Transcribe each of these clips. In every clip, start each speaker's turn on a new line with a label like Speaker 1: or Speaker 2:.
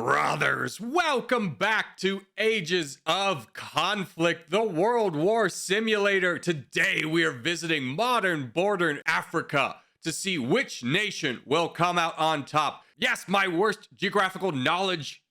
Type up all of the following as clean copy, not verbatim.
Speaker 1: Brothers, welcome back to Ages of Conflict, the World War Simulator. Today we are visiting modern border Africa to see which nation will come out on top. Yes, my worst geographical knowledge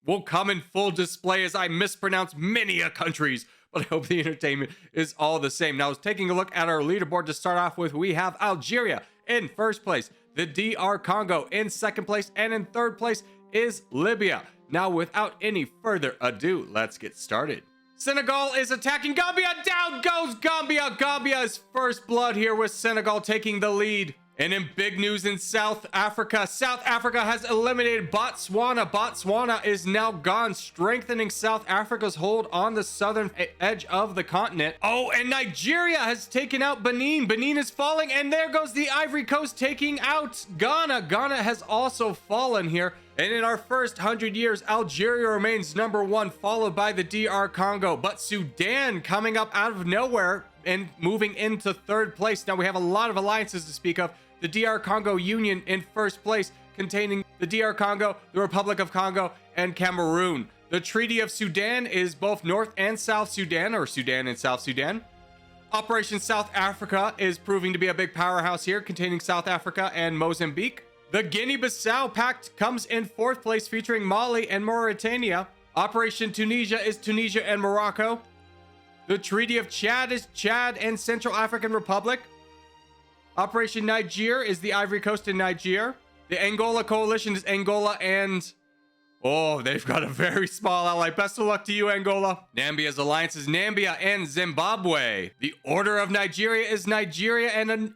Speaker 1: will come in full display as I mispronounce many countries, but I hope the entertainment is all the same. Now, taking a look at our leaderboard to start off with, we have Algeria in first place, the DR Congo in second place, and in third place is Libya. Now, without any further ado, let's get started. Senegal is attacking Gambia. Down goes Gambia. Gambia is first blood here with Senegal taking the lead. And in big news in South Africa has eliminated Botswana. Botswana is now gone, strengthening South Africa's hold on the southern edge of the continent. Oh, and Nigeria has taken out Benin. Benin is falling, and there goes the Ivory Coast taking out Ghana. Ghana has also fallen here. And in our first 100 years, Algeria remains number one, followed by the DR Congo. But Sudan coming up out of nowhere and moving into third place. Now we have a lot of alliances to speak of. The DR Congo Union in first place, containing the DR Congo, the Republic of Congo, and Cameroon. The Treaty of Sudan is both North and South Sudan, or Sudan and South Sudan. Operation South Africa is proving to be a big powerhouse here, containing South Africa and Mozambique. The Guinea-Bissau Pact comes in fourth place, featuring Mali and Mauritania. Operation Tunisia is Tunisia and Morocco. The Treaty of Chad is Chad and Central African Republic. Operation Niger is the Ivory Coast and Niger. The Angola Coalition is Angola and... oh, they've got a very small ally. Best of luck to you, Angola. Nambia's alliance is Nambia and Zimbabwe. The Order of Nigeria is Nigeria and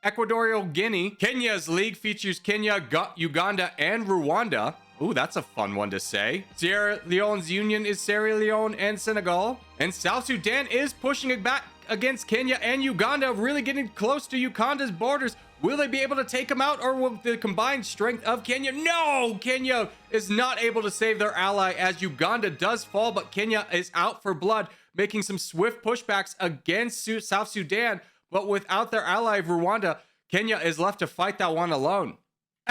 Speaker 1: Equatorial Guinea. Kenya's league features Kenya, Uganda, and Rwanda. Ooh, that's a fun one to say. Sierra Leone's union is Sierra Leone and Senegal. And South Sudan is pushing it back against Kenya and Uganda, really getting close to Uganda's borders. Will they be able to take them out, or will the combined strength of Kenya? No! Kenya is not able to save their ally as Uganda does fall, but Kenya is out for blood, making some swift pushbacks against South Sudan. But without their ally of Rwanda, Kenya is left to fight that one alone.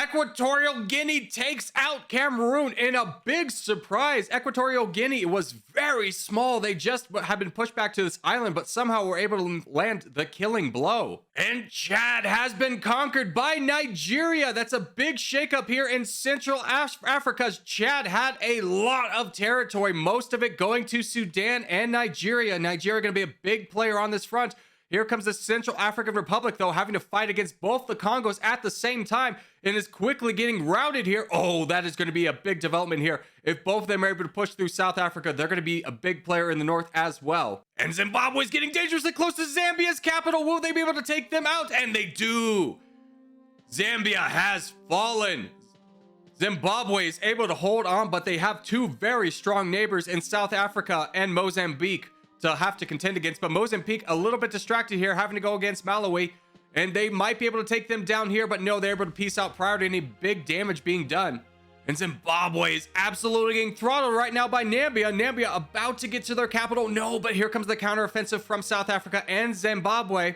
Speaker 1: Equatorial Guinea takes out Cameroon in a big surprise. Equatorial Guinea was very small. They just have been pushed back to this island, but somehow were able to land the killing blow. And Chad has been conquered by Nigeria. That's a big shakeup here in Central Africa. Chad had a lot of territory, most of it going to Sudan and Nigeria. Nigeria going to be a big player on this front. Here comes the Central African Republic, though, having to fight against both the Congos at the same time, and is quickly getting routed here. Oh, that is going to be a big development here. If both of them are able to push through South Africa, they're going to be a big player in the north as well. And Zimbabwe is getting dangerously close to Zambia's capital. Will they be able to take them out? And they do. Zambia has fallen. Zimbabwe is able to hold on, but they have two very strong neighbors in South Africa and Mozambique to have to contend against. But Mozambique a little bit distracted here, having to go against Malawi, and they might be able to take them down here, but no, they're able to peace out prior to any big damage being done. And Zimbabwe is absolutely getting throttled right now by Nambia. Nambia about to get to their capital. No, but here comes the counteroffensive from South Africa and Zimbabwe.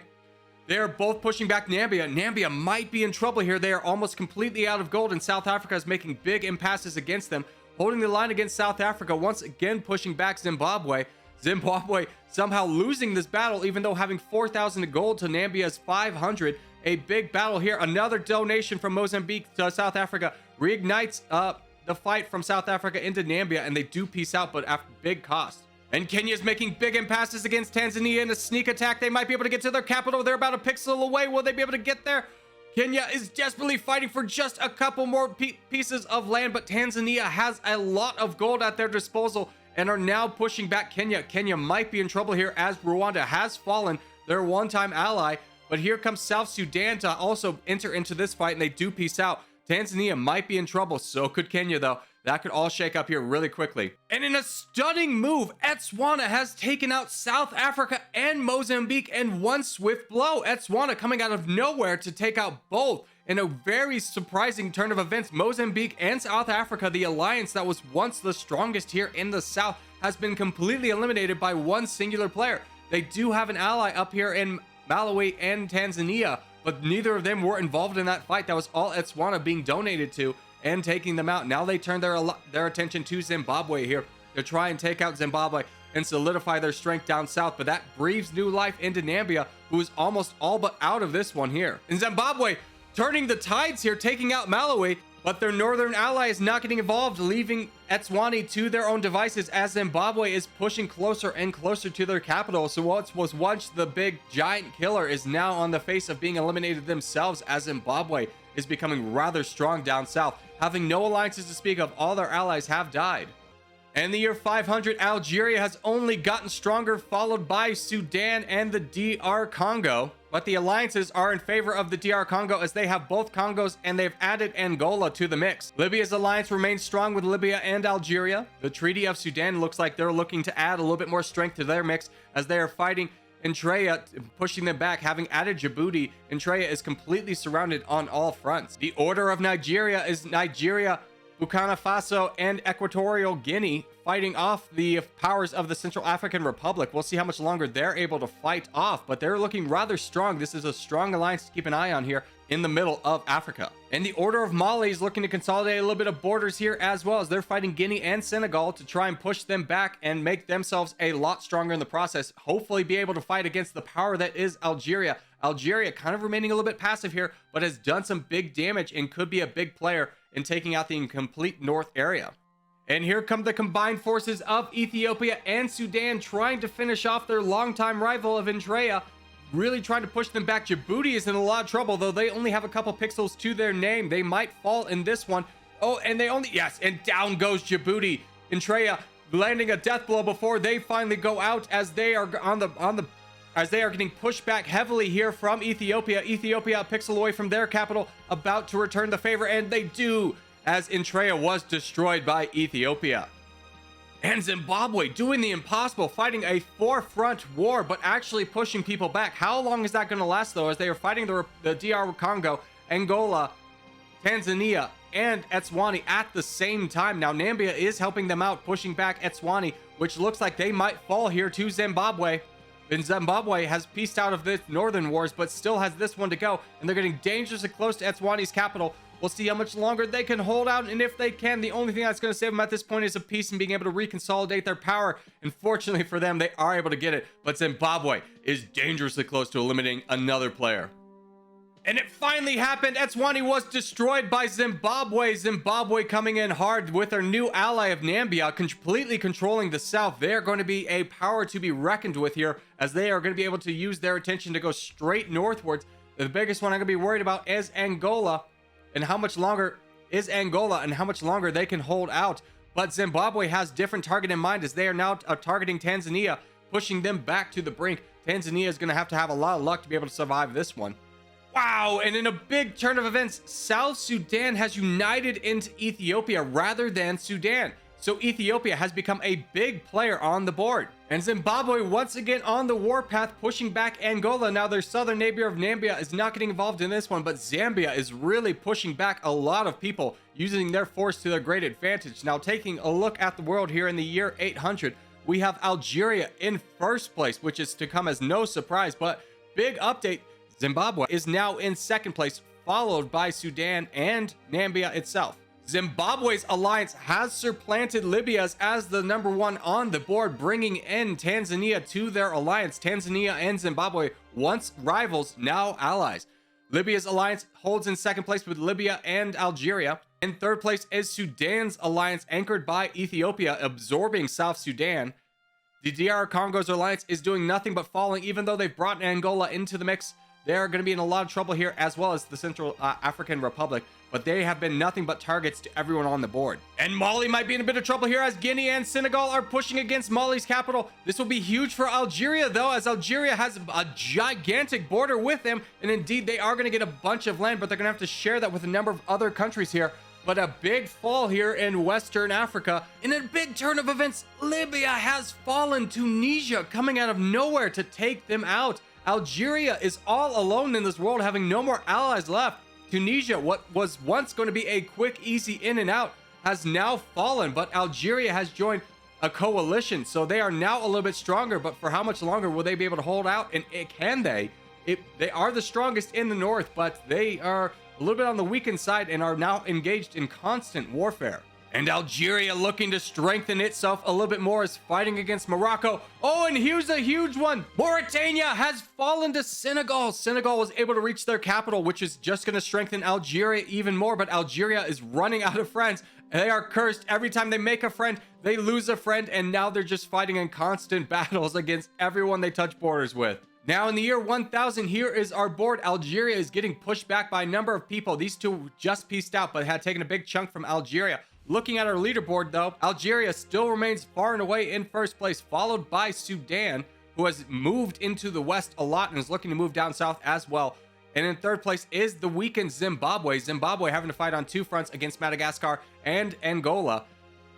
Speaker 1: They're both pushing back Nambia. Nambia might be in trouble here. They are almost completely out of gold, and South Africa is making big impasses against them, holding the line against South Africa, once again pushing back Zimbabwe. Zimbabwe somehow losing this battle, even though having 4,000 gold to Nambia's 500. A big battle here. Another donation from Mozambique to South Africa reignites the fight from South Africa into Nambia, and they do peace out, but at big cost. And Kenya's making big impasses against Tanzania in a sneak attack. They might be able to get to their capital. They're about a pixel away. Will they be able to get there? Kenya is desperately fighting for just a couple more pieces of land, but Tanzania has a lot of gold at their disposal and are now pushing back Kenya. Kenya might be in trouble here as Rwanda has fallen, their one-time ally. But here comes South Sudan to also enter into this fight, and they do peace out. Tanzania might be in trouble. So could Kenya, though. That could all shake up here really quickly. And in a stunning move, Etswana has taken out South Africa and Mozambique in one swift blow. Etswana coming out of nowhere to take out both. In a very surprising turn of events, Mozambique and South Africa, the alliance that was once the strongest here in the south, has been completely eliminated by one singular player. They do have an ally up here in Malawi and Tanzania, but neither of them were involved in that fight. That was all Etswana being donated to. and taking them out. Now they turn their attention to Zimbabwe here to try and take out Zimbabwe and solidify their strength down south. But that breathes new life into Nambia, who is almost all but out of this one here. And Zimbabwe turning the tides here, taking out Malawi, but their northern ally is not getting involved, leaving Eswatini to their own devices as Zimbabwe is pushing closer and closer to their capital. So what was once the big giant killer is now on the face of being eliminated themselves, as Zimbabwe is becoming rather strong down south, having no alliances to speak of. All their allies have died. In the year 500, Algeria has only gotten stronger, followed by Sudan and the DR Congo. But the alliances are in favor of the DR Congo, as they have both Congos and they've added Angola to the mix. Libya's alliance remains strong with Libya and Algeria. The Treaty of Sudan looks like they're looking to add a little bit more strength to their mix, as they are fighting Eritrea, pushing them back. Having added Djibouti, Eritrea is completely surrounded on all fronts. The order of Nigeria is Nigeria, Burkina Faso, and Equatorial Guinea, fighting off the powers of the Central African Republic. We'll see how much longer they're able to fight off, but they're looking rather strong. This is a strong alliance to keep an eye on here in the middle of Africa. And the Order of Mali is looking to consolidate a little bit of borders here, as well as they're fighting Guinea and Senegal to try and push them back and make themselves a lot stronger in the process. Hopefully be able to fight against the power that is Algeria. Algeria kind of remaining a little bit passive here, but has done some big damage and could be a big player in taking out the complete north area. And here come the combined forces of Ethiopia and Sudan, trying to finish off their longtime rival of Eritrea, really trying to push them back. Djibouti is in a lot of trouble, though they only have a couple pixels to their name. They might fall in this one. Oh, and they only, yes, and down goes Djibouti. Eritrea landing a death blow before they finally go out, as they are as they are getting pushed back heavily here from Ethiopia. Ethiopia, a pixel away from their capital, about to return the favor, and they do, as Eritrea was destroyed by Ethiopia. And Zimbabwe doing the impossible, fighting a forefront war, but actually pushing people back. How long is that going to last, though, as they are fighting the DR Congo, Angola, Tanzania, and Eswatini at the same time? Now, Nambia is helping them out, pushing back Eswatini, which looks like they might fall here to Zimbabwe. And Zimbabwe has pieced out of the northern wars, but still has this one to go, and they're getting dangerously close to Eswatini's capital. We'll see how much longer they can hold out, and if they can, the only thing that's going to save them at this point is a peace and being able to reconsolidate their power. And fortunately for them, they are able to get it, but Zimbabwe is dangerously close to eliminating another player. And it finally happened. Eswatini was destroyed by Zimbabwe. Zimbabwe coming in hard with their new ally of Nambia, completely controlling the south. They are going to be a power to be reckoned with here, as they are going to be able to use their attention to go straight northwards. The biggest one I'm going to be worried about is Angola, and how much longer they can hold out. But Zimbabwe has different target in mind, as they are now targeting Tanzania, pushing them back to the brink. Tanzania is going to have a lot of luck to be able to survive this one. Wow, and in a big turn of events, South Sudan has united into Ethiopia rather than Sudan. So Ethiopia has become a big player on the board. And Zimbabwe once again on the warpath, pushing back Angola. Now their southern neighbor of Nambia is not getting involved in this one, but Zambia is really pushing back a lot of people, using their force to their great advantage. Now taking a look at the world here in the year 800, we have Algeria in first place, which is to come as no surprise, but big update. Zimbabwe is now in second place, followed by Sudan and Nambia itself. Zimbabwe's alliance has supplanted Libya's as the number one on the board, bringing in Tanzania to their alliance. Tanzania and Zimbabwe, once rivals, now allies. Libya's alliance holds in second place with Libya and Algeria. In third place is Sudan's alliance, anchored by Ethiopia, absorbing South Sudan. The DR Congo's alliance is doing nothing but falling, even though they've brought Angola into the mix. They're going to be in a lot of trouble here, as well as the Central African Republic, but they have been nothing but targets to everyone on the board. And Mali might be in a bit of trouble here, as Guinea and Senegal are pushing against Mali's capital. This will be huge for Algeria, though, as Algeria has a gigantic border with them, and indeed they are going to get a bunch of land, but they're going to have to share that with a number of other countries here. But a big fall here in Western Africa. In a big turn of events, Libya has fallen. Tunisia coming out of nowhere to take them out. Algeria is all alone in this world, having no more allies left. Tunisia, what was once going to be a quick, easy in and out, has now fallen, but Algeria has joined a coalition, so they are now a little bit stronger. But for how much longer will they be able to hold out? And can they? They are the strongest in the north, but they are a little bit on the weakened side and are now engaged in constant warfare. And Algeria, looking to strengthen itself a little bit more, is fighting against Morocco. Oh, and here's a huge one. Mauritania has fallen to Senegal. Senegal was able to reach their capital, which is just going to strengthen Algeria even more. But Algeria is running out of friends. They are cursed. Every time they make a friend, they lose a friend. And now they're just fighting in constant battles against everyone they touch borders with. Now in the year 1000, here is our board. Algeria is getting pushed back by a number of people. These two just pieced out, but had taken a big chunk from Algeria. Looking at our leaderboard, though, Algeria still remains far and away in first place, followed by Sudan, who has moved into the west a lot and is looking to move down south as well. And in third place is the weakened Zimbabwe. Zimbabwe, having to fight on two fronts against Madagascar and Angola,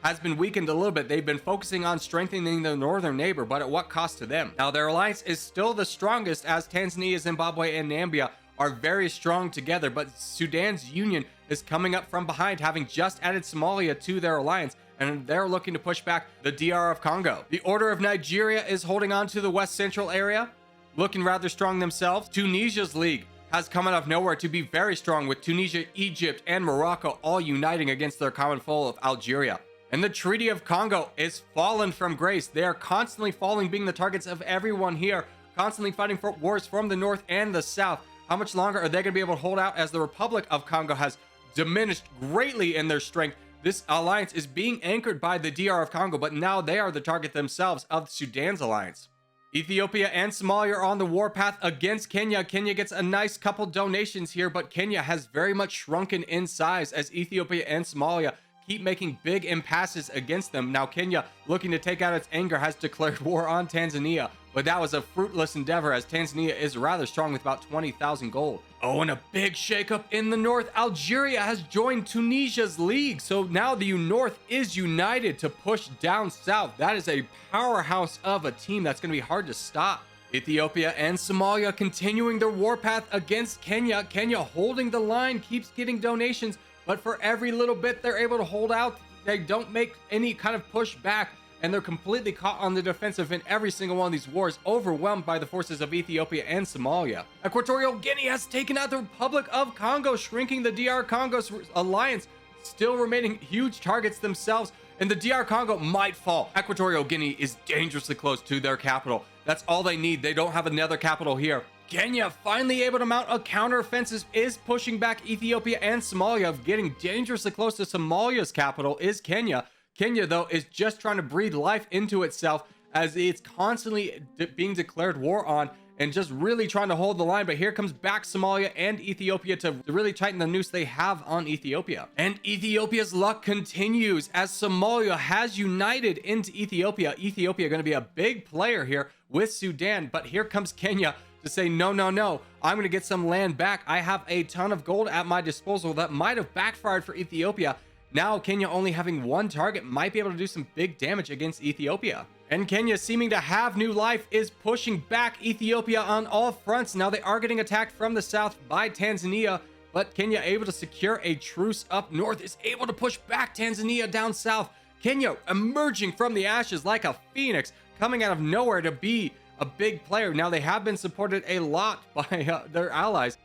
Speaker 1: has been weakened a little bit. They've been focusing on strengthening their northern neighbor, but at what cost to them? Now, their alliance is still the strongest, as Tanzania, Zimbabwe, and Namibia are very strong together, but Sudan's union is coming up from behind, having just added Somalia to their alliance, and they're looking to push back the DR of Congo. The Order of Nigeria is holding on to the west central area, looking rather strong themselves. Tunisia's league has come out of nowhere to be very strong, with Tunisia, Egypt, and Morocco all uniting against their common foe of Algeria. And the Treaty of Congo is fallen from grace. They are constantly falling, being the targets of everyone here, constantly fighting for wars from the north and the south. How much longer are they going to be able to hold out, as the Republic of Congo has diminished greatly in their strength? This alliance is being anchored by the DR of Congo, but now they are the target themselves of Sudan's alliance. Ethiopia and Somalia are on the warpath against Kenya. Kenya gets a nice couple donations here, but Kenya has very much shrunken in size as Ethiopia and Somalia keep making big impasses against them. Now Kenya, looking to take out its anger, has declared war on Tanzania, but that was a fruitless endeavor, as Tanzania is rather strong with about 20,000 gold. Oh, and a big shakeup in the north. Algeria has joined Tunisia's league, so now the north is united to push down south. That is a powerhouse of a team that's going to be hard to stop. Ethiopia and Somalia continuing their warpath against Kenya. Kenya holding the line, keeps getting donations, but for every little bit they're able to hold out, they don't make any kind of push back, and they're completely caught on the defensive in every single one of these wars, overwhelmed by the forces of Ethiopia and Somalia. Equatorial Guinea has taken out the Republic of Congo, shrinking the DR Congo's alliance, still remaining huge targets themselves, and the DR Congo might fall. Equatorial Guinea is dangerously close to their capital. That's all they need. They don't have another capital here. Kenya, finally able to mount a counteroffensive, is pushing back Ethiopia and Somalia. Getting dangerously close to Somalia's capital is Kenya. Kenya, though, is just trying to breathe life into itself, as it's constantly being declared war on and just really trying to hold the line. But here comes back Somalia and Ethiopia to really tighten the noose they have on Ethiopia. And Ethiopia's luck continues, as Somalia has united into Ethiopia. Ethiopia going to be a big player here with Sudan, but here comes Kenya to say, no, no, no, I'm going to get some land back. I have a ton of gold at my disposal that might have backfired for Ethiopia. Now Kenya, only having one target, might be able to do some big damage against Ethiopia. And Kenya, seeming to have new life, is pushing back Ethiopia on all fronts. Now they are getting attacked from the south by Tanzania, but Kenya, able to secure a truce up north, is able to push back Tanzania down south. Kenya emerging from the ashes like a phoenix, coming out of nowhere to be a big player. Now they have been supported a lot by their allies.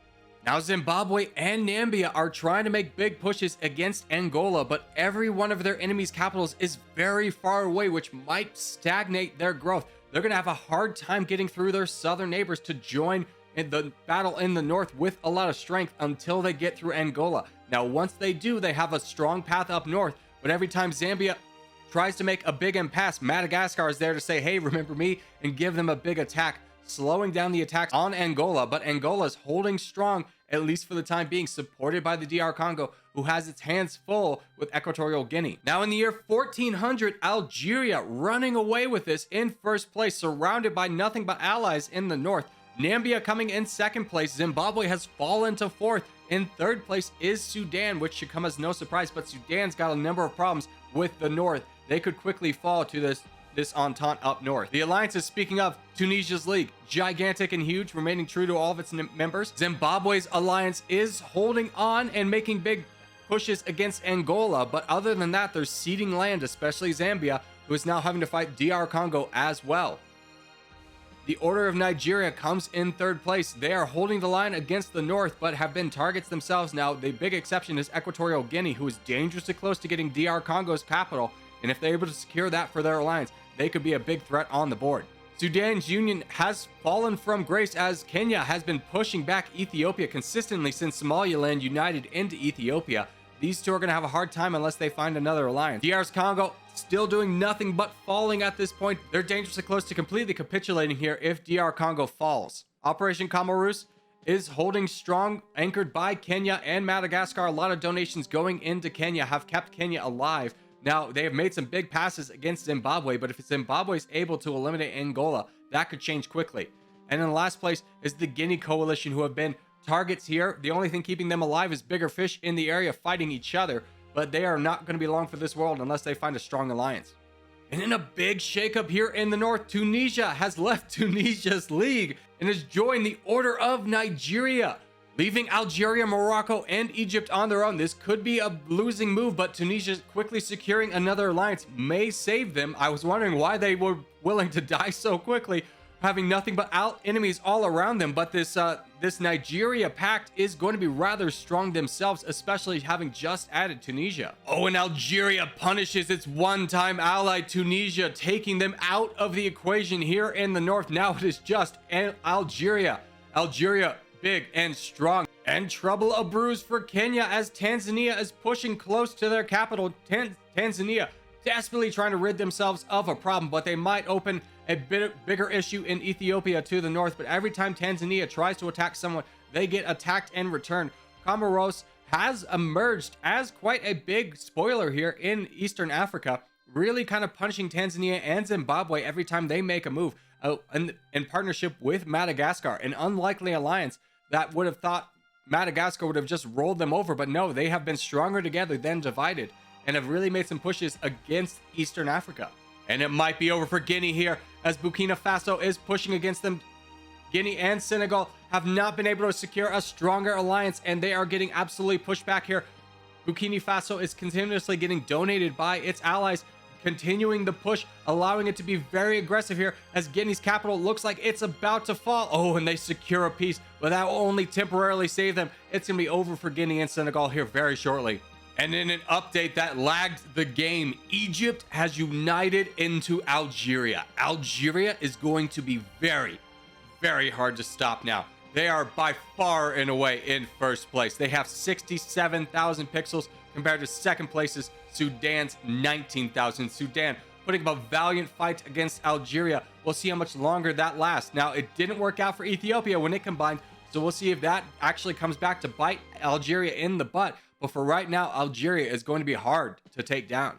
Speaker 1: Now Zimbabwe and Namibia are trying to make big pushes against Angola, but every one of their enemies' capitals is very far away, which might stagnate their growth. They're going to have a hard time getting through their southern neighbors to join in the battle in the north with a lot of strength until they get through Angola. Now once they do, they have a strong path up north, but every time Zambia tries to make a big impasse, Madagascar is there to say, hey, remember me, and give them a big attack, slowing down the attacks on Angola. But Angola is holding strong, at least for the time being, supported by the DR Congo, who has its hands full with Equatorial Guinea. Now in the year 1400, Algeria running away with this in first place, surrounded by nothing but allies in the north. Namibia coming in second place. Zimbabwe has fallen to fourth. In third place is Sudan, which should come as no surprise, but Sudan's got a number of problems with the north. They could quickly fall to this entente up north. The alliance is, speaking of, Tunisia's league, gigantic and huge, remaining true to all of its members. Zimbabwe's alliance is holding on and making big pushes against Angola, but other than that, they're ceding land, especially Zambia, who is now having to fight DR Congo as well. The Order of Nigeria comes in third place. They are holding the line against the North, but have been targets themselves now. The big exception is Equatorial Guinea, who is dangerously close to getting DR Congo's capital. And if they're able to secure that for their alliance, they could be a big threat on the board. Sudan's union has fallen from grace as Kenya has been pushing back Ethiopia consistently since Somaliland united into Ethiopia. These two are going to have a hard time unless they find another alliance. DR's Congo still doing nothing but falling at this point. They're dangerously close to completely capitulating here if DR Congo falls. Operation Camarus is holding strong, anchored by Kenya and Madagascar. A lot of donations going into Kenya have kept Kenya alive. Now, they have made some big passes against Zimbabwe, but if Zimbabwe is able to eliminate Angola, that could change quickly. And in last place is the Guinea coalition, who have been targets here. The only thing keeping them alive is bigger fish in the area fighting each other, but they are not going to be long for this world unless they find a strong alliance. And in a big shakeup here in the north, Tunisia has left Tunisia's league and has joined the Order of Nigeria, leaving Algeria, Morocco, and Egypt on their own. This could be a losing move, but Tunisia quickly securing another alliance may save them. I was wondering why they were willing to die so quickly, having nothing but enemies all around them. But this Nigeria pact is going to be rather strong themselves, especially having just added Tunisia. Oh, and Algeria punishes its one-time ally Tunisia, taking them out of the equation here in the north. Now it is just Algeria. Algeria, big and strong. And trouble a bruise for Kenya as Tanzania is pushing close to their capital. Tanzania desperately trying to rid themselves of a problem, but they might open a bit bigger issue in Ethiopia to the north. But every time Tanzania tries to attack someone, they get attacked in return. Comoros has emerged as quite a big spoiler here in Eastern Africa, really kind of punishing Tanzania and Zimbabwe every time they make a move. In partnership with Madagascar, an unlikely alliance that would have thought Madagascar would have just rolled them over, but no, they have been stronger together than divided and have really made some pushes against Eastern Africa. And it might be over for Guinea here as Burkina Faso is pushing against them. Guinea and Senegal have not been able to secure a stronger alliance, and they are getting absolutely pushed back here. Burkina Faso is continuously getting donated by its allies, continuing the push, allowing it to be very aggressive here as Guinea's capital looks like it's about to fall. Oh, and they secure a peace, but that will only temporarily save them. It's going to be over for Guinea and Senegal here very shortly. And in an update that lagged the game, Egypt has united into Algeria. Algeria is going to be very, very hard to stop now. They are by far and away in first place. They have 67,000 pixels compared to second place's Sudan's 19,000. Sudan putting up a valiant fight against Algeria. We'll see how much longer that lasts. Now, it didn't work out for Ethiopia when it combined, so we'll see if that actually comes back to bite Algeria in the butt. But for right now, Algeria is going to be hard to take down.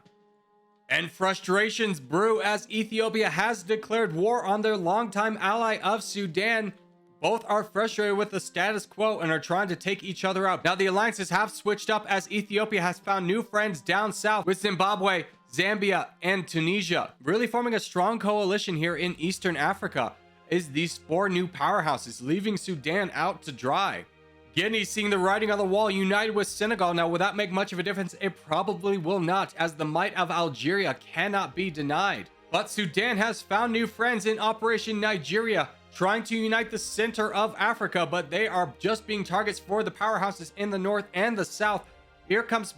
Speaker 1: And frustrations brew as Ethiopia has declared war on their longtime ally of Sudan. Both are frustrated with the status quo and are trying to take each other out. Now, the alliances have switched up as Ethiopia has found new friends down south with Zimbabwe, Zambia, and Tunisia. Really forming a strong coalition here in Eastern Africa is these four new powerhouses, leaving Sudan out to dry. Guinea seeing the writing on the wall, united with Senegal. Now, will that make much of a difference? It probably will not, as the might of Algeria cannot be denied. But Sudan has found new friends in Operation Nigeria, trying to unite the center of Africa, but they are just being targets for the powerhouses in the north and the south. Here comes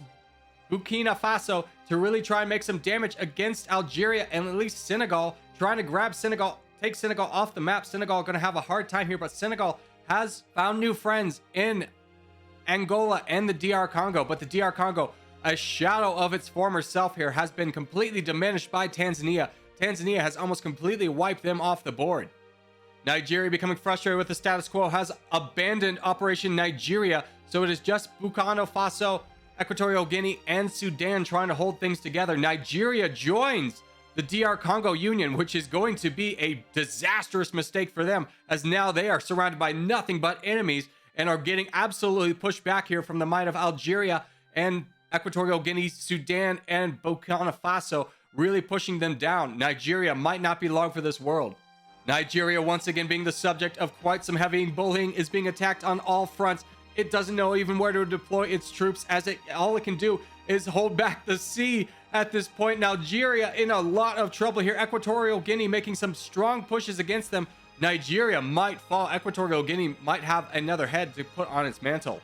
Speaker 1: Burkina Faso to really try and make some damage against Algeria and at least Senegal, trying to grab Senegal, take Senegal off the map. Senegal going to have a hard time here, but Senegal has found new friends in Angola and the DR Congo, but the DR Congo, a shadow of its former self here, has been completely diminished by Tanzania. Tanzania has almost completely wiped them off the board. Nigeria, becoming frustrated with the status quo, has abandoned Operation Nigeria, so it is just Burkina Faso, Equatorial Guinea, and Sudan trying to hold things together. Nigeria joins the DR Congo Union, which is going to be a disastrous mistake for them, as now they are surrounded by nothing but enemies and are getting absolutely pushed back here from the might of Algeria and Equatorial Guinea, Sudan, and Burkina Faso, really pushing them down. Nigeria might not be long for this world. Nigeria, once again being the subject of quite some heavy bullying, is being attacked on all fronts. It doesn't know even where to deploy its troops, as all it can do is hold back the sea at this point. Algeria in a lot of trouble here. Equatorial Guinea making some strong pushes against them, Nigeria might fall. Equatorial Guinea might have another head to put on its mantle.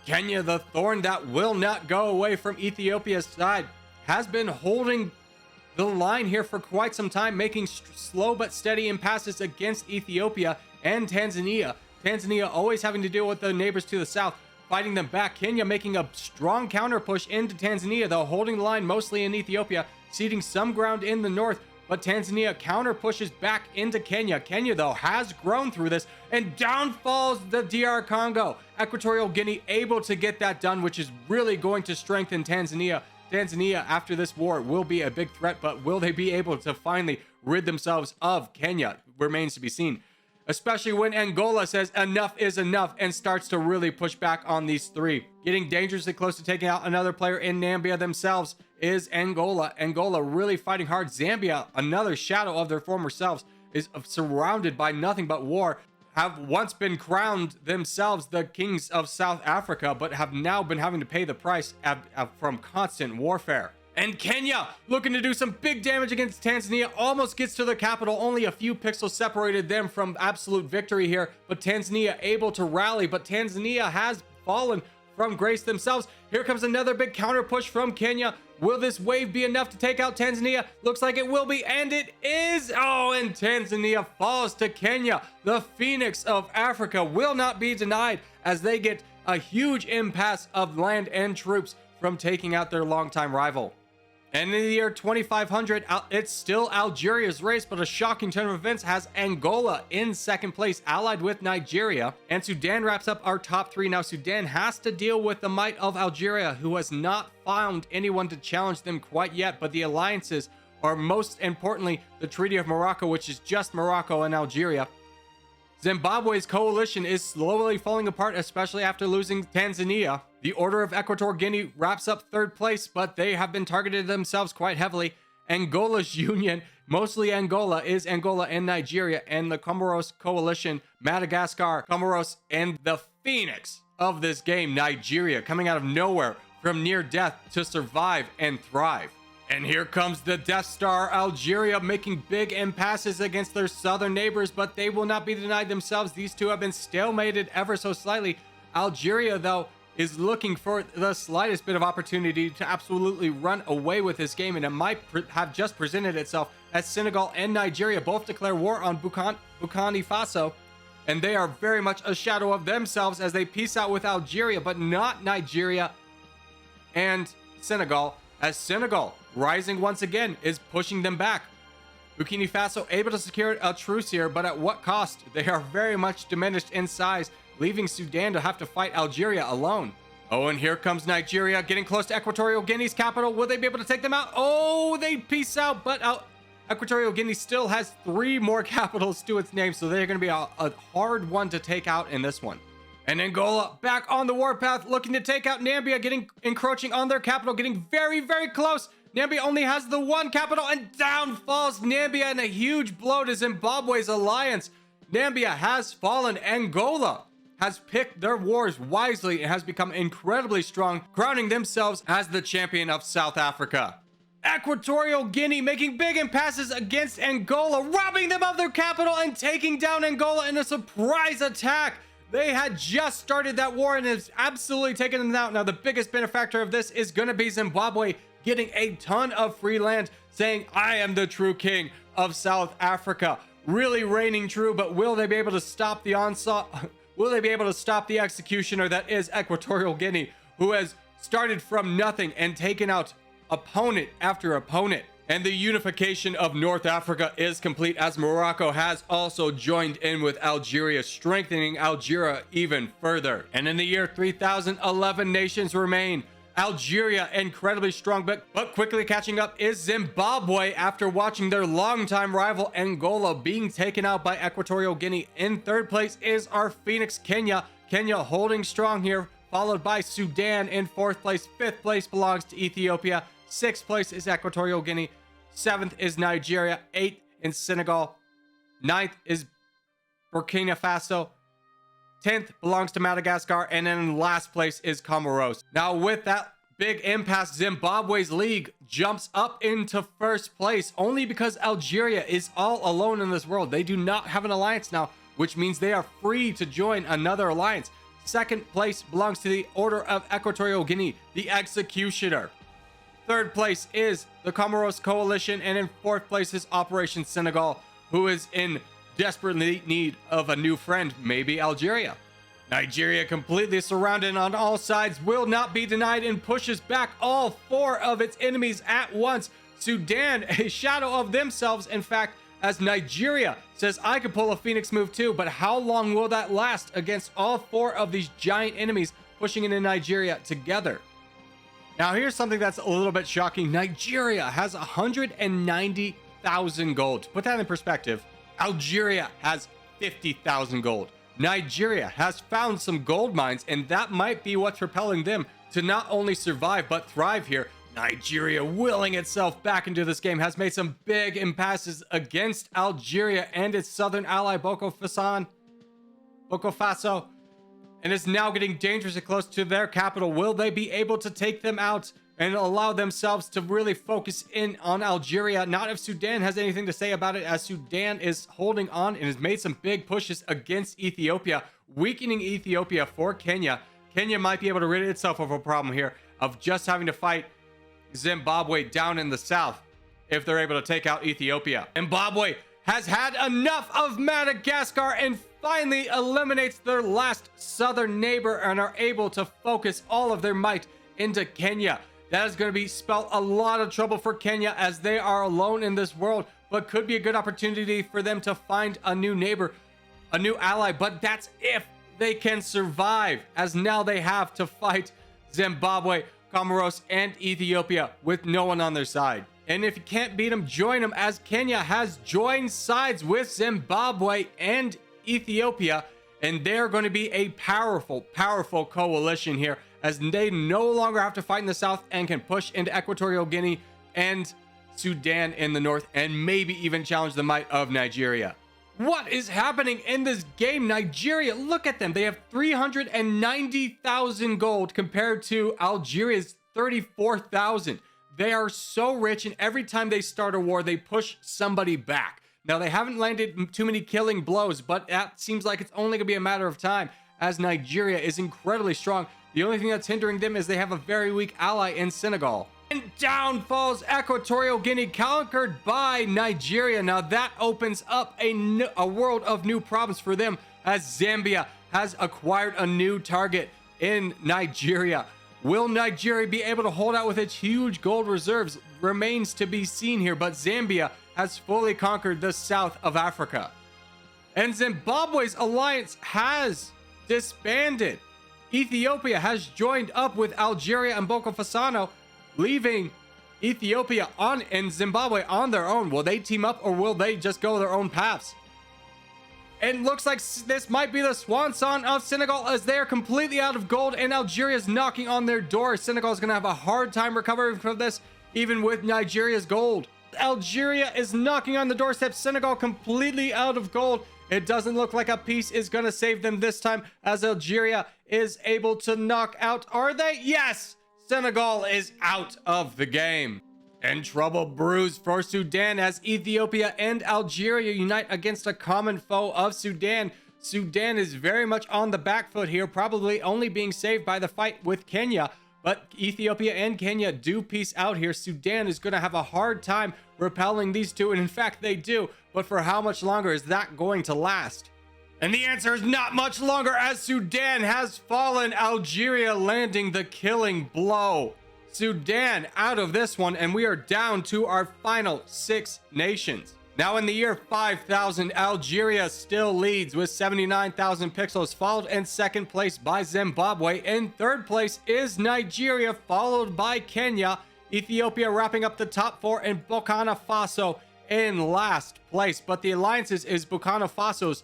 Speaker 1: Kenya, the thorn that will not go away from Ethiopia's side, has been holding the line here for quite some time, making slow but steady impasses against Ethiopia and Tanzania. Tanzania always having to deal with the neighbors to the south, fighting them back. Kenya making a strong counter push into Tanzania, though holding the line mostly in Ethiopia, ceding some ground in the north. But Tanzania counter pushes back into Kenya. Kenya, though, has grown through this, and down falls the DR Congo. Equatorial Guinea able to get that done, which is really going to strengthen Tanzania. Tanzania, after this war, will be a big threat, but will they be able to finally rid themselves of Kenya? Remains to be seen. Especially when Angola says enough is enough and starts to really push back on these three. Getting dangerously close to taking out another player in Nambia themselves is Angola. Angola really fighting hard. Zambia, another shadow of their former selves, is surrounded by nothing but war. Have once been crowned themselves the kings of South Africa, but have now been having to pay the price from constant warfare. And Kenya, looking to do some big damage against Tanzania, almost gets to the capital. Only a few pixels separated them from absolute victory here, but Tanzania able to rally, but Tanzania has fallen from grace themselves. Here comes another big counter push from Kenya. Will this wave be enough to take out Tanzania? Looks like it will be, and it is. Oh, and Tanzania falls to Kenya. The Phoenix of Africa will not be denied as they get a huge impasse of land and troops from taking out their longtime rival. And in the year 2500, it's still Algeria's race, but a shocking turn of events has Angola in second place, allied with Nigeria. And Sudan wraps up our top three. Now, Sudan has to deal with the might of Algeria, who has not found anyone to challenge them quite yet. But the alliances are most importantly the Treaty of Morocco, which is just Morocco and Algeria. Zimbabwe's coalition is slowly falling apart, especially after losing Tanzania. The Order of Equatorial Guinea wraps up third place, but they have been targeted themselves quite heavily. Angola's union, mostly Angola, is Angola and Nigeria, and the Comoros coalition, Madagascar, Comoros, and the Phoenix of this game, Nigeria, coming out of nowhere from near death to survive and thrive. And here comes the Death Star, Algeria, making big impasses against their southern neighbors, but they will not be denied themselves. These two have been stalemated ever so slightly. Algeria, though, is looking for the slightest bit of opportunity to absolutely run away with this game, and it might have just presented itself as Senegal and Nigeria both declare war on Burkina Faso, and they are very much a shadow of themselves as they peace out with Algeria, but not Nigeria and Senegal, as Senegal, rising once again, is pushing them back. Burkina Faso able to secure a truce here, but at what cost? They are very much diminished in size, leaving Sudan to have to fight Algeria alone. Oh, and here comes Nigeria, getting close to Equatorial Guinea's capital. Will they be able to take them out? Oh, they peace out, but Equatorial Guinea still has 3 more capitals to its name, so they're going to be a hard one to take out in this one. And Angola back on the warpath, looking to take out Nambia, encroaching on their capital, getting very, very close. Nambia only has the 1 capital, and down falls Nambia in a huge blow to Zimbabwe's alliance. Nambia has fallen. Angola has picked their wars wisely and has become incredibly strong, crowning themselves as the champion of South Africa. Equatorial Guinea making big impasses against Angola, robbing them of their capital and taking down Angola in a surprise attack. They had just started that war and has absolutely taken them out. Now, the biggest benefactor of this is going to be Zimbabwe, getting a ton of free land, saying, I am the true king of South Africa. Really reigning true, but will they be able to stop the onslaught? Will they be able to stop the executioner that is Equatorial Guinea, who has started from nothing and taken out opponent after opponent? And the unification of North Africa is complete, as Morocco has also joined in with Algeria, strengthening Algeria even further. And in the year 3011, nations remain. Algeria, incredibly strong, but quickly catching up is Zimbabwe after watching their longtime rival Angola being taken out by Equatorial Guinea. In third place is our Phoenix, Kenya. Kenya holding strong here, followed by Sudan in fourth place. Fifth place belongs to Ethiopia. Sixth place is Equatorial Guinea. Seventh is Nigeria. Eighth is Senegal. Ninth is Burkina Faso. 10th belongs to Madagascar, and then in last place is Comoros. Now, with that big impasse, Zimbabwe's league jumps up into first place only because Algeria is all alone in this world. They do not have an alliance now, which means they are free to join another alliance. Second place belongs to the Order of Equatorial Guinea, the Executioner. Third place is the Comoros Coalition, and in fourth place is Operation Senegal, who is in desperate need of a new friend, maybe Algeria. Nigeria, completely surrounded on all sides, will not be denied and pushes back all 4 of its enemies at once. Sudan, a shadow of themselves, in fact, as Nigeria says, I could pull a Phoenix move too, but how long will that last against all 4 of these giant enemies pushing into Nigeria together? Now, here's something that's a little bit shocking. Nigeria has 190,000 gold. To put that in perspective, Algeria has 50,000 gold. Nigeria has found some gold mines, and that might be what's propelling them to not only survive but thrive here. Nigeria, willing itself back into this game, has made some big impasses against Algeria and its southern ally Boko Faso, and is now getting dangerously close to their capital. Will they be able to take them out and allow themselves to really focus in on Algeria? Not if Sudan has anything to say about it, as Sudan is holding on and has made some big pushes against Ethiopia, weakening Ethiopia for Kenya. Kenya might be able to rid itself of a problem here of just having to fight Zimbabwe down in the south if they're able to take out Ethiopia. Zimbabwe has had enough of Madagascar and finally eliminates their last southern neighbor and are able to focus all of their might into Kenya. That is going to spell a lot of trouble for Kenya, as they are alone in this world, but could be a good opportunity for them to find a new neighbor, a new ally. But that's if they can survive, as now they have to fight Zimbabwe, Comoros, and Ethiopia with no one on their side. And if you can't beat them, join them, as Kenya has joined sides with Zimbabwe and Ethiopia, and they're going to be a powerful coalition here, as they no longer have to fight in the south and can push into Equatorial Guinea and Sudan in the north, and maybe even challenge the might of Nigeria. What is happening in this game? Nigeria, look at them. They have 390,000 gold compared to Algeria's 34,000. They are so rich, and every time they start a war, they push somebody back. Now, they haven't landed too many killing blows, but that seems like it's only going to be a matter of time, as Nigeria is incredibly strong. The only thing that's hindering them is they have a very weak ally in Senegal. And down falls Equatorial Guinea, conquered by Nigeria. Now that opens up a world of new problems for them, as Zambia has acquired a new target in Nigeria. Will Nigeria be able to hold out with its huge gold reserves? Remains to be seen here, but Zambia has fully conquered the south of Africa. And Zimbabwe's alliance has disbanded. Ethiopia has joined up with Algeria and Boko Faso, leaving Ethiopia and Zimbabwe on their own. Will they team up, or will they just go their own paths? It looks like this might be the swan song of Senegal, as they are completely out of gold and Algeria is knocking on their door. Senegal is going to have a hard time recovering from this, even with Nigeria's gold. Algeria is knocking on the doorstep. Senegal completely out of gold. It doesn't look like a peace is going to save them this time, as Algeria is able to knock out. Are they? Yes! Senegal is out of the game. And trouble brews for Sudan, as Ethiopia and Algeria unite against a common foe of Sudan. Sudan is very much on the back foot here, probably only being saved by the fight with Kenya. But Ethiopia and Kenya do peace out here. Sudan is going to have a hard time repelling these two, and in fact they do. But for how much longer is that going to last? And the answer is not much longer, as Sudan has fallen, Algeria landing the killing blow. Sudan out of this one, and we are down to our final 6 nations. Now in the year 5000, Algeria still leads with 79,000 pixels, followed in second place by Zimbabwe. In third place is Nigeria, followed by Kenya. Ethiopia wrapping up the top 4, and Burkina Faso in last place. But the alliances is Burkina Faso's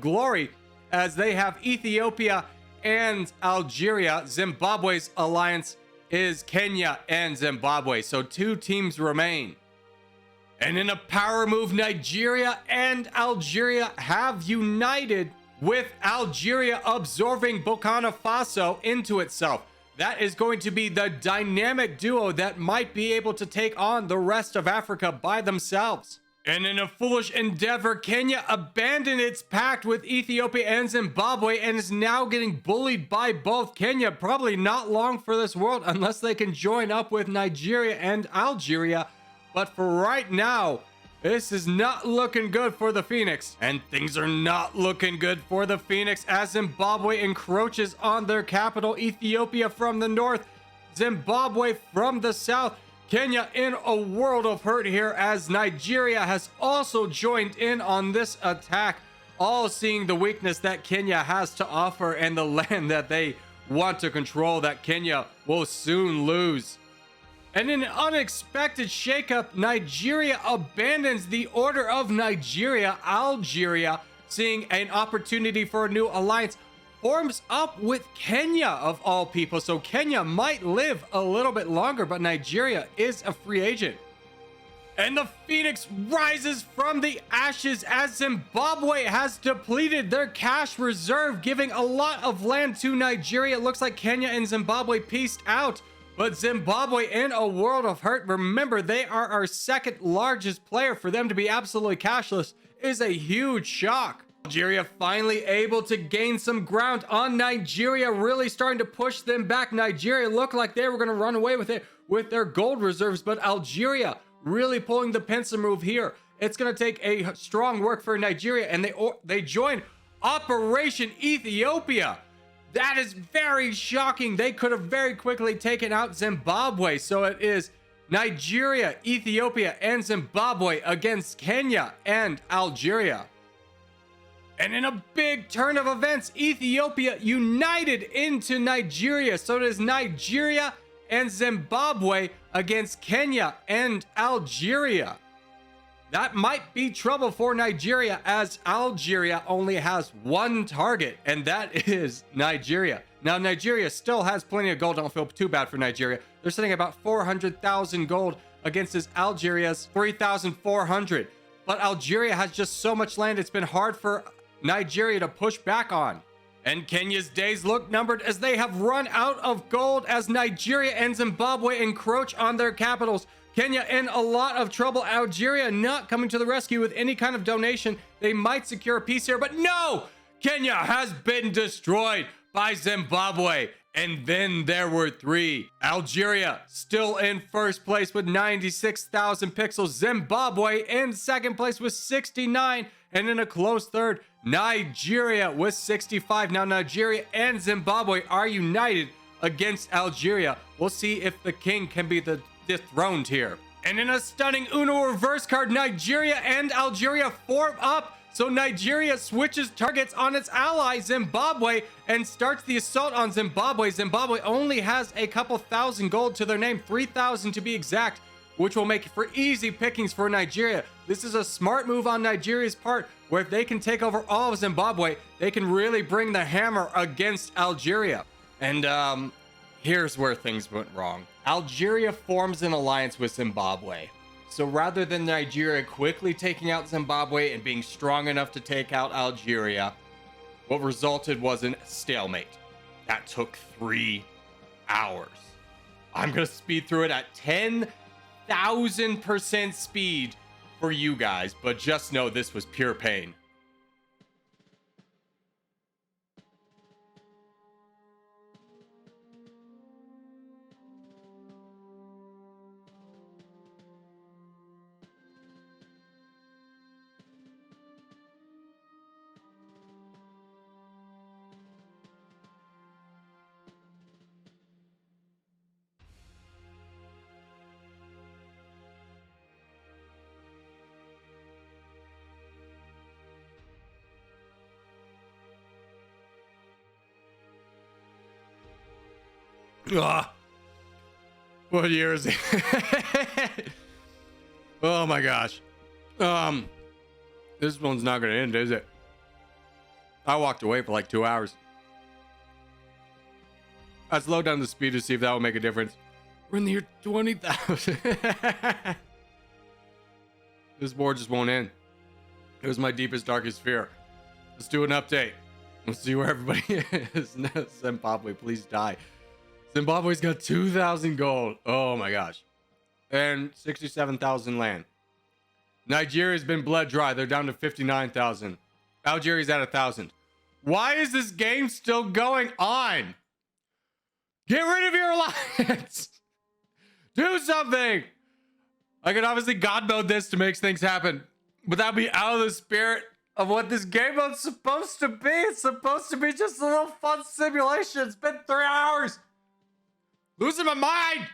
Speaker 1: glory, as they have Ethiopia and Algeria. Zimbabwe's alliance is Kenya and Zimbabwe, so 2 teams remain. And in a power move, Nigeria and Algeria have united, with Algeria absorbing Burkina Faso into itself. That is going to be the dynamic duo that might be able to take on the rest of Africa by themselves. And in a foolish endeavor, Kenya abandoned its pact with Ethiopia and Zimbabwe and is now getting bullied by both. Kenya probably not long for this world unless they can join up with Nigeria and Algeria. But for right now, this is not looking good for the Phoenix. And things are not looking good for the Phoenix as Zimbabwe encroaches on their capital, Ethiopia from the north, Zimbabwe from the south. Kenya in a world of hurt here as Nigeria has also joined in on this attack, all seeing the weakness that Kenya has to offer and the land that they want to control that Kenya will soon lose. And in an unexpected shakeup, Nigeria abandons the Order of Nigeria. Algeria, seeing an opportunity for a new alliance, forms up with Kenya of all people. So Kenya might live a little bit longer, but Nigeria is a free agent. And the Phoenix rises from the ashes as Zimbabwe has depleted their cash reserve, giving a lot of land to Nigeria. It looks like Kenya and Zimbabwe pieced out. But Zimbabwe in a world of hurt, remember they are our second largest player. For them to be absolutely cashless is a huge shock. Algeria finally able to gain some ground on Nigeria, really starting to push them back. Nigeria looked like they were going to run away with it with their gold reserves, but Algeria really pulling the pincer move here. It's going to take a strong work for Nigeria, and they join Operation Ethiopia. That is very shocking. They could have very quickly taken out Zimbabwe. So it is Nigeria, Ethiopia, and Zimbabwe against Kenya and Algeria. And in a big turn of events, Ethiopia united into Nigeria. So it is Nigeria and Zimbabwe against Kenya and Algeria. That might be trouble for Nigeria as Algeria only has one target, and that is Nigeria. Now, Nigeria still has plenty of gold. Don't feel too bad for Nigeria. They're sitting at about 400,000 gold against this Algeria's 3,400. But Algeria has just so much land, it's been hard for Nigeria to push back on. And Kenya's days look numbered as they have run out of gold as Nigeria and Zimbabwe encroach on their capitals. Kenya in a lot of trouble. Algeria not coming to the rescue with any kind of donation. They might secure a peace here, but no! Kenya has been destroyed by Zimbabwe. And then there were three. Algeria still in first place with 96,000 pixels. Zimbabwe in second place with 69. And in a close third, Nigeria with 65. Now Nigeria and Zimbabwe are united against Algeria. We'll see if the king can be dethroned here. And in a stunning Uno reverse card, Nigeria and Algeria form up. So Nigeria switches targets on its ally Zimbabwe and starts the assault on Zimbabwe. Zimbabwe only has a couple thousand gold to their name, 3,000 to be exact, which will make for easy pickings for Nigeria. This is a smart move on Nigeria's part, where if they can take over all of Zimbabwe, they can really bring the hammer against Algeria. And here's where things went wrong. Algeria forms an alliance with Zimbabwe. So rather than Nigeria quickly taking out Zimbabwe and being strong enough to take out Algeria, what resulted was a stalemate. That took 3 hours. I'm going to speed through it at 10,000% speed for you guys, but just know this was pure pain. Ugh. What year is it? Oh my gosh. This one's not gonna end, is it? I walked away for like 2 hours. I slowed down the speed to see if that would make a difference. We're in the year 20,000. This board just won't end. It was my deepest, darkest fear. Let's do an update. Let's see where everybody is. Zimbabwe, please die. Zimbabwe's got 2,000 gold. Oh my gosh. And 67,000 land. Nigeria's been bled dry. They're down to 59,000. Algeria's at 1,000. Why is this game still going on? Get rid of your alliance. Do something. I could obviously God mode this to make things happen, but that'd be out of the spirit of what this game mode's supposed to be. It's supposed to be just a little fun simulation. It's been 3 hours. Losing my mind.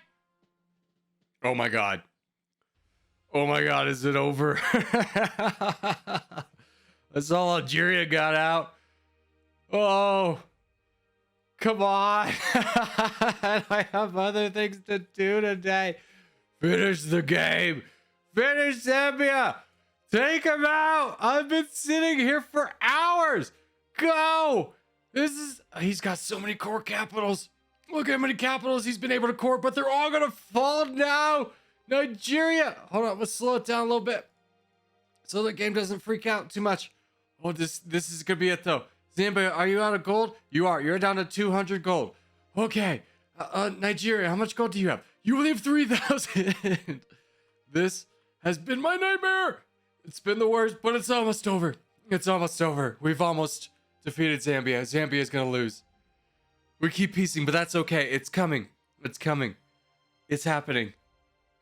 Speaker 1: Oh my God. Oh my God, is it over? That's all Algeria got out. Oh, come on. I have other things to do today. Finish the game. Finish Zambia. Take him out. I've been sitting here for hours. Go. He's got so many core capitals. Look at how many capitals he's been able to core, but they're all gonna fall now. Nigeria. Hold on, let's slow it down a little bit so the game doesn't freak out too much. Oh, this is gonna be it though. Zambia, are you out of gold? You are. You're down to 200 gold. Okay. Nigeria, how much gold do you have? You only have 3,000. This has been my nightmare. It's been the worst, but it's almost over. It's almost over. We've almost defeated Zambia. Zambia is gonna lose. We keep piecing, but that's okay. It's coming. It's coming. It's happening.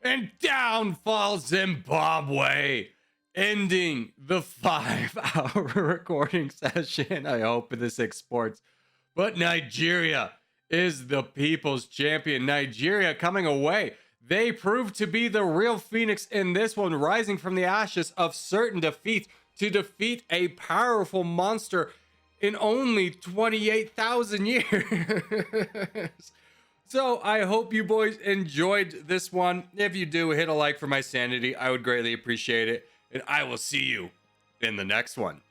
Speaker 1: And down falls Zimbabwe, ending the 5-hour recording session. I hope this exports. But Nigeria is the people's champion. Nigeria coming away. They proved to be the real phoenix in this one, rising from the ashes of certain defeats to defeat a powerful monster in only 28,000 years. So I hope you boys enjoyed this one. If you do, hit a like for my sanity. I would greatly appreciate it. And I will see you in the next one.